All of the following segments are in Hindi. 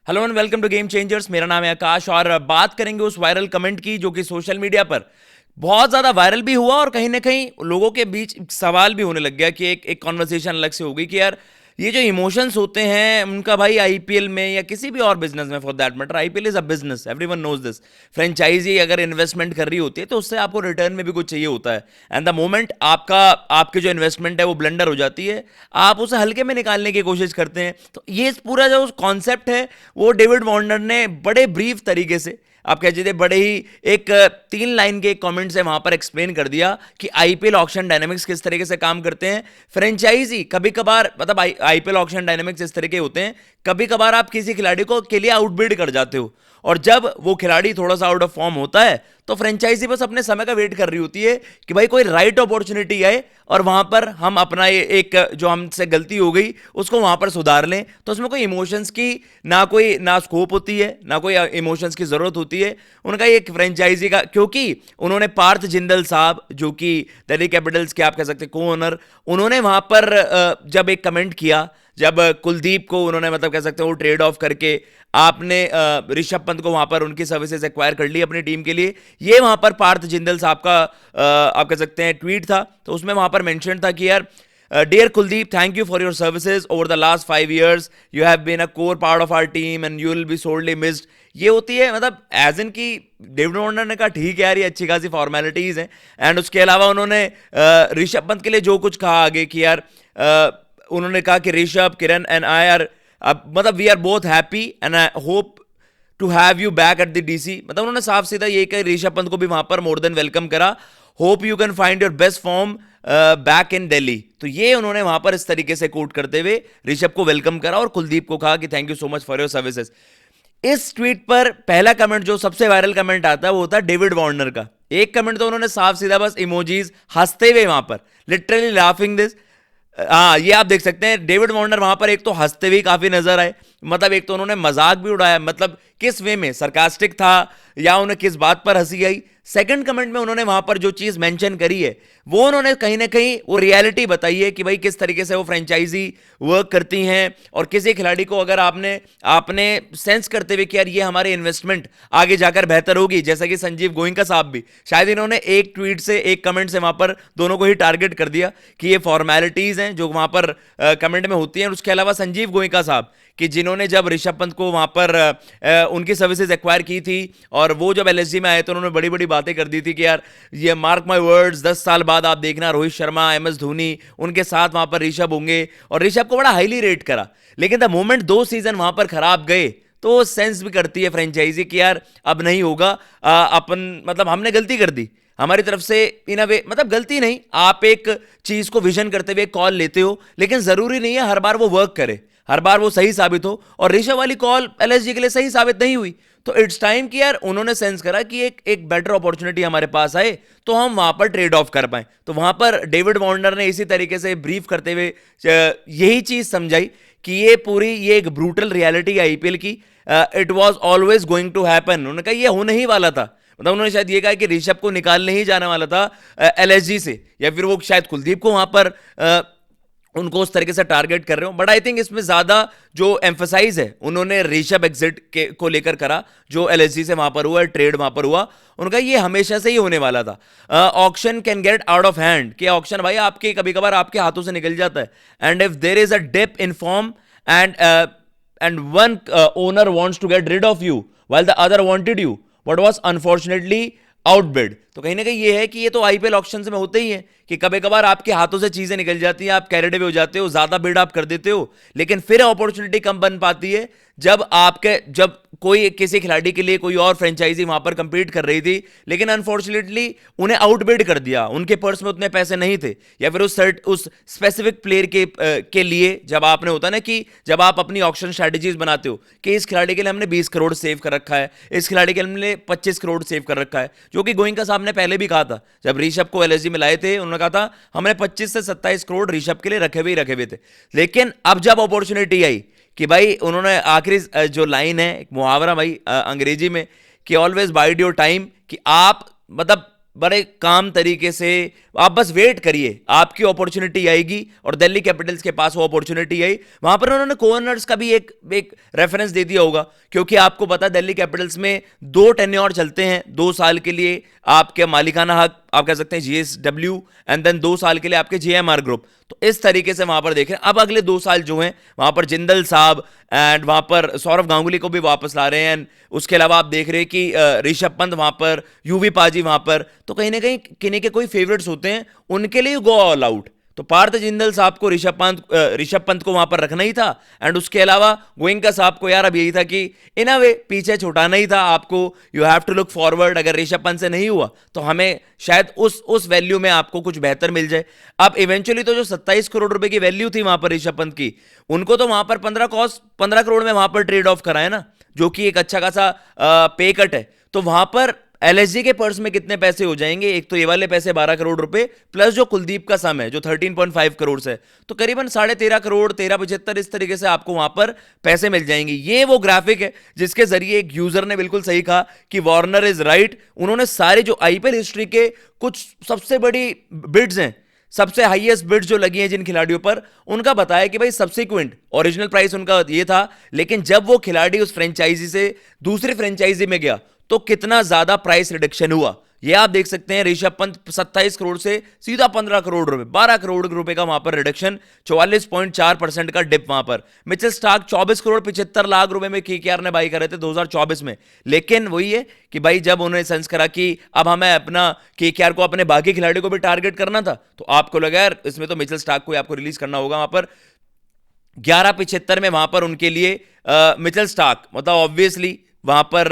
Hello and welcome to game changers. मेरा नाम है आकाश और बात करेंगे उस वायरल कमेंट की जो कि सोशल मीडिया पर बहुत ज्यादा वायरल भी हुआ और कहीं ना कहीं लोगों के बीच सवाल भी होने लग गया कि एक कॉन्वर्सेशन अलग से हो गई कि यार ये जो इमोशंस होते हैं उनका भाई आईपीएल में या किसी भी और बिजनेस में for that matter, IPL is a business, everyone knows this. Franchise अगर इन्वेस्टमेंट कर रही होती है तो उससे आपको रिटर्न में भी कुछ चाहिए होता है। एंड द मोमेंट आपकी जो इन्वेस्टमेंट है वो ब्लंडर हो जाती है, आप उसे हल्के में निकालने की कोशिश करते हैं। तो ये पूरा जो कॉन्सेप्ट है वो डेविड वार्नर ने बड़े ब्रीफ तरीके से, आप कह दीजिए बड़े ही एक 3 लाइन के कमेंट से वहां पर एक्सप्लेन कर दिया कि आईपीएल ऑक्शन डायनेमिक्स किस तरीके से काम करते हैं। फ्रेंचाइजी कभी कभार, मतलब आईपीएल ऑक्शन डायनेमिक्स इस तरीके होते हैं, कभी कभार आप किसी खिलाड़ी को के लिए आउटबिड कर जाते हो और जब वो खिलाड़ी थोड़ा सा आउट ऑफ फॉर्म होता है तो फ्रेंचाइजी बस अपने समय का वेट कर रही होती है कि भाई कोई राइट अपॉर्चुनिटी आए और वहां पर हम अपना एक जो हमसे गलती हो गई उसको वहां पर सुधार लें। तो उसमें कोई इमोशंस की ना स्कोप होती है, ना कोई इमोशंस की जरूरत होती है। उनका एक फ्रेंचाइजी का, क्योंकि उन्होंने पार्थ जिंदल साहब जो कि दिल्ली कैपिटल्स के आप कह सकते को ओनर, उन्होंने वहां पर जब एक कमेंट किया, जब कुलदीप को उन्होंने मतलब कह सकते हैं वो ट्रेड ऑफ करके आपने ऋषभ पंत को वहां पर उनकी सर्विसेज एक्वायर कर ली अपनी टीम के लिए, ये वहां पर पार्थ जिंदल साहब का आप कह सकते हैं ट्वीट था। तो उसमें वहां पर मेंशन था कि यार dear Kuldeep, thank you for your services over the last 5 years, you have been a core part of our team and you will be sorely missed. ये होती है मतलब एज इन की डेविड वार्नर ने कहा ठीक है यार ये अच्छी खासी फॉर्मेलिटीज हैं। एंड उसके अलावा उन्होंने ऋषभ पंत के लिए जो कुछ कहा आगे कि यार उन्होंने कहा कि Rishabh, Kiran and I are, मतलब we are both happy and I hope to have you back at the DC. मतलब उन्होंने साफ सीधा ये कहा, ऋषभ पंत को भी वहां पर मोर देन वेलकम करा, hope you can find your best form back in Delhi. तो ये उन्होंने वहां पर इस तरीके से कोट करते हुए ऋषभ को वेलकम करा और कुलदीप को कहा कि thank you so much for your services. इस ट्वीट पर पहला कमेंट जो सबसे वायरल कमेंट आता है वो होता है डेविड वार्नर का। एक कमेंट तो उन्होंने साफ सीधा बस इमोजीज हंसते हुए वहां पर लिटरली लाफिंग दिस, हाँ ये आप देख सकते हैं डेविड वार्नर वहां पर एक तो हंसते हुए काफी नजर आए, मतलब एक तो उन्होंने मजाक भी उड़ाया, मतलब किस वे में, सरकास्टिक था या उन्हें किस बात पर हंसी आई। सेकंड कमेंट में उन्होंने वहां पर जो चीज मेंशन करी है वो उन्होंने कहीं ना कहीं वो रियलिटी बताई है कि भाई किस तरीके से वो फ्रेंचाइजी वर्क करती हैं और किसी खिलाड़ी को अगर आपने आपने सेंस करते हुए कि यार ये हमारे इन्वेस्टमेंट आगे जाकर बेहतर होगी, जैसा कि संजीव गोयनका साहब भी शायद इन्होंने एक ट्वीट से एक कमेंट से वहां पर दोनों को ही टारगेट कर दिया कि ये फॉर्मेलिटीज हैं जो वहां पर कमेंट में होती हैं। उसके अलावा संजीव गोयनका साहब कि जिन्होंने जब ऋषभ पंत को वहां पर उनकी सर्विसेज एक्वायर की थी और वो जब एलएसजी में आए तो उन्होंने बड़ी बड़ी बातें कर दी थी कि यार ये मार्क माय वर्ड्स 10 साल बाद आप देखना रोहित शर्मा, एम एस धोनी उनके साथ वहां पर ऋषभ होंगे, और ऋषभ को बड़ा हाईली रेट करा। लेकिन द मोमेंट 2 सीजन वहां पर खराब गए तो सेंस भी करती है फ्रेंचाइजी कि यार अब नहीं होगा, अपन मतलब हमने गलती कर दी, हमारी तरफ से इन अ वे, मतलब गलती नहीं, आप एक चीज को विजन करते हुए कॉल लेते हो लेकिन जरूरी नहीं है हर बार वो वर्क करे, हर बार वो सही साबित हो, और ऋषभ वाली कॉल एलएसजी के लिए सही साबित नहीं हुई। तो इट्स टाइम कि यार उन्होंने सेंस करा कि एक बेटर अपॉर्चुनिटी हमारे पास आए तो हम वहां पर ट्रेड ऑफ कर पाए। तो वहां पर डेविड वार्नर ने इसी तरीके से ब्रीफ करते हुए यही चीज समझाई कि ये एक ब्रूटल रियलिटी है आईपीएल की, it was always going to happen. उन्होंने कहा ये होने ही वाला था, मतलब उन्होंने शायद ये कहा कि ऋषभ को निकालने ही जाने वाला था एलएसजी से, या फिर वो शायद कुलदीप को वहां पर उनको उस तरीके से टारगेट कर रहे हो। बट आई थिंक इसमें ज्यादा जो एम्फसाइज है उन्होंने ऋषभ एग्जिट को लेकर करा जो एलएसजी से वहां पर हुआ, ट्रेड वहां पर हुआ, उनका ये हमेशा से ही होने वाला था। Auction can get out of hand, कि ऑक्शन भाई आपके कभी कभार आपके हाथों से निकल जाता है। And if there is a dip in form and one owner wants to get rid of you while the other wanted you, what was unfortunately outbid. तो कहीं ना कहीं ये है कि ये तो आईपीएल ऑक्शन में होते ही है कि कभी कभार आपके हाथों से चीजें निकल जाती हैं, आप कैरेड अवे हो जाते हो, ज्यादा बिल्ड आप कर देते हो, लेकिन फिर अपॉर्चुनिटी कम बन पाती है जब कोई किसी खिलाड़ी के लिए कोई और फ्रेंचाइजी वहां पर कंपीट कर रही थी लेकिन अनफॉर्चुनेटली उन्हें आउटबिड कर दिया, उनके पर्स में उतने पैसे नहीं थे, या फिर उस स्पेसिफिक प्लेयर के लिए जब आपने होता ना कि जब आप अपनी ऑक्शन स्ट्रेटेजीज बनाते हो कि इस खिलाड़ी के लिए हमने 20 करोड़ सेव कर रखा है, इस खिलाड़ी के लिए हमने 25 करोड़ सेव कर रखा है, जो कि गोयनका साहब ने पहले भी कहा था जब ऋषभ को एलएसजी में लाए थे, उन्होंने कहा था हमने 25 से 27 करोड़ ऋषभ के लिए रखे हुए थे। लेकिन अब जब अपॉर्चुनिटी आई कि भाई उन्होंने आखिरी जो लाइन है, एक मुहावरा भाई अंग्रेजी में कि ऑलवेज बाइड योर टाइम, कि आप मतलब बड़े काम तरीके से आप बस वेट करिए, आपकी अपॉर्चुनिटी आएगी। और दिल्ली कैपिटल्स के पास वो अपॉर्चुनिटी आई, वहां पर उन्होंने कोऑनर्स का भी एक रेफरेंस दे दिया होगा, क्योंकि आपको पता है दिल्ली कैपिटल्स में 2 टेन्योर चलते हैं, 2 साल के लिए आपके मालिकाना हक आप कह सकते हैं जीएसडब्ल्यू, एंड देन 2 साल के लिए आपके जेएमआर ग्रुप। तो इस तरीके से वहां पर देखें, अब अगले 2 साल जो हैं वहां पर जिंदल साहब एंड वहां पर सौरव गांगुली को भी वापस ला रहे हैं, एंड उसके अलावा आप देख रहे हैं कि ऋषभ पंत वहां पर, यूवी पाजी वहां पर, तो कहीं ना कहीं किन्हीं के कोई फेवरेट्स होते हैं, उनके लिए गो ऑल आउट। तो पार्थ जिंदल साहब को ऋषभ पंत को वहां पर रखना ही था, एंड उसके अलावा गोयंका साहब को यार अब यही था कि इन अ वे पीछे छुटाना ही था आपको। You have to look forward, अगर ऋषभ पंत से नहीं हुआ तो हमें शायद उस वैल्यू में आपको कुछ बेहतर मिल जाए। अब इवेंचुअली तो जो 27 करोड़ रुपए की वैल्यू थी वहां पर ऋषभ पंत की, उनको तो वहां पर 15 करोड़ में वहां पर ट्रेड ऑफ कराया ना, जो कि एक अच्छा खासा पे कट है। तो वहां पर एलएसजी के पर्स में कितने पैसे हो जाएंगे, एक तो ये वाले पैसे 12 करोड़ रुपए, प्लस जो कुलदीप का सम है जो 13.5 करोड़ से, तो करीबन 13.5 करोड़, 13.75 इस तरीके से आपको वहां पर पैसे मिल जाएंगे। ये वो ग्राफिक है जिसके जरिए एक यूजर ने बिल्कुल सही कहा कि वार्नर इज राइट। उन्होंने सारे जो आईपीएल हिस्ट्री के कुछ सबसे बड़ी बिड्स हैं, सबसे हाईएस्ट बिड्स जो लगी हैं जिन खिलाड़ियों पर, उनका बताया कि भाई सब्सिक्वेंट ओरिजिनल प्राइस उनका ये था, लेकिन जब वो खिलाड़ी उस फ्रेंचाइजी से दूसरी फ्रेंचाइजी में गया तो कितना ज्यादा प्राइस रिडक्शन हुआ। ये आप देख सकते हैं, ऋषभ पंत 27 करोड़ से सीधा 15 करोड़ रुपए, 12 करोड़ रुपए का वहां पर रिडक्शन, 44.4% का डिप वहां पर। मिचेल स्टार्क 24 करोड़ 75 लाख रुपए में केकेआर ने बाई करे थे 2024 में, लेकिन वही है कि भाई जब उन्होंने सेंस करा कि अब हमें अपना केकेआर को अपने बाकी खिलाड़ियों को भी टारगेट करना था, तो आपको लगा यार इसमें तो मिचेल स्टार्क को आपको रिलीज करना होगा। वहां पर 11.75 में वहां पर उनके लिए मिचेल स्टार्क, मतलब ऑब्वियसली वहां पर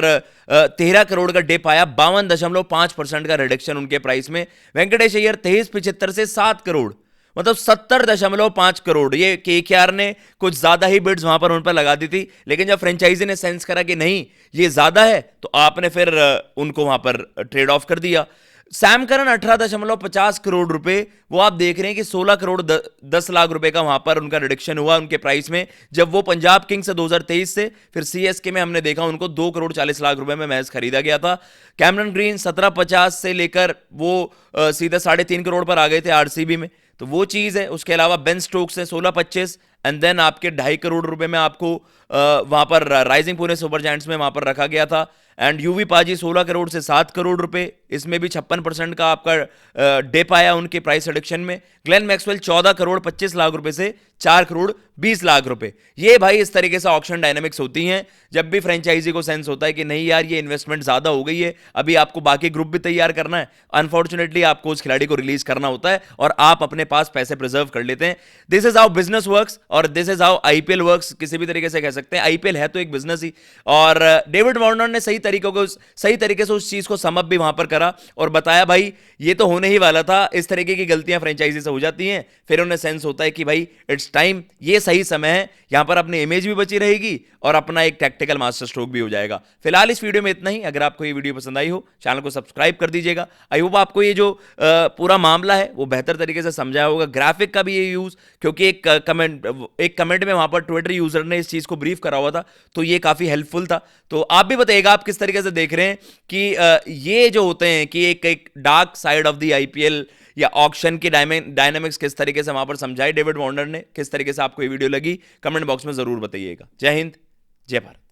13 करोड़ का डिप आया, 52.5% का रिडक्शन उनके प्राइस में। वेंकटेश अय्यर 23.75 से 7 करोड़, मतलब 70.5 करोड़। ये केकेआर ने कुछ ज्यादा ही बिड्स वहां पर उन पर लगा दी थी, लेकिन जब फ्रेंचाइजी ने सेंस करा कि नहीं ये ज्यादा है, तो आपने फिर उनको वहां पर ट्रेड ऑफ कर दिया। सैम करन 18.50 करोड़ रुपए, वो आप देख रहे हैं कि 16 करोड़ 10 लाख रुपए का वहां पर उनका रिडक्शन हुआ उनके प्राइस में, जब वो पंजाब किंग्स से 2023 से फिर सीएसके में हमने देखा उनको 2 करोड़ 40 लाख रुपए में मैच खरीदा गया था। कैमरन ग्रीन 17.50 से लेकर वो सीधे 3.5 करोड़ पर आ गए थे आरसीबी में, तो वो चीज है। उसके अलावा बेन स्टोक्स है 16.25, एंड देन आपके 2.5 करोड़ रुपए में आपको वहां पर राइजिंग पुणे सुपर जायंट्स में वहां पर रखा गया था। एंड यूवी पाजी 16 करोड़ से 7 करोड़ रुपए, इसमें भी 56% का आपका डिप आया उनके प्राइस रिडक्शन में। ग्लेन मैक्सवेल 14 करोड़ 25 लाख रुपए से 4 करोड़ 20 लाख रुपए। ये भाई इस तरीके से ऑक्शन डायनामिक्स होती हैं जब भी फ्रेंचाइजी को सेंस होता है कि नहीं यार ये इन्वेस्टमेंट ज्यादा हो गई है, अभी आपको बाकी ग्रुप भी तैयार करना है, अनफॉर्चुनेटली आपको उस खिलाड़ी को रिलीज करना होता है और आप अपने पास पैसे प्रिजर्व कर लेते हैं। This is how business works और this is how IPL works, किसी भी तरीके से कह सकते हैं। आईपीएल है तो एक बिजनेस ही, और डेविड वार्नर ने सही तरीके से उस चीज को समअप भी वहां पर करा और बताया भाई ये तो होने ही वाला था, इस तरीके की गलतियां फ्रेंचाइजी से हो जाती हैं, फिर उन्हें सेंस होता है कि भाई इट्स टाइम, ये सही समय है, यहां पर अपनी इमेज भी बची रहेगी और अपना एक टैक्टिकल मास्टर स्ट्रोक भी हो जाएगा। फिलहाल इस वीडियो में इतना ही। अगर आपको ये वीडियो पसंद आई हो चैनल को सब्सक्राइब कर दीजिएगा। आई होप आपको ये जो पूरा मामला है वो बेहतर तरीके से समझाया होगा, ग्राफिक का भी ये यूज, क्योंकि एक कमेंट में वहां पर ट्विटर यूजर ने इस चीज को ब्रीफ करा हुआ था, तो ये काफी हेल्पफुल था। तो आप भी बताइएगा आप किस तरीके से देख रहे हैं कि ये जो होते हैं कि एक dark side of the IPL या ऑक्शन की डायनामिक्स किस तरीके से वहां पर समझाई डेविड वार्नर ने, किस तरीके से आपको ये वीडियो लगी, कमेंट बॉक्स में जरूर बताइएगा। जय हिंद, जय भारत।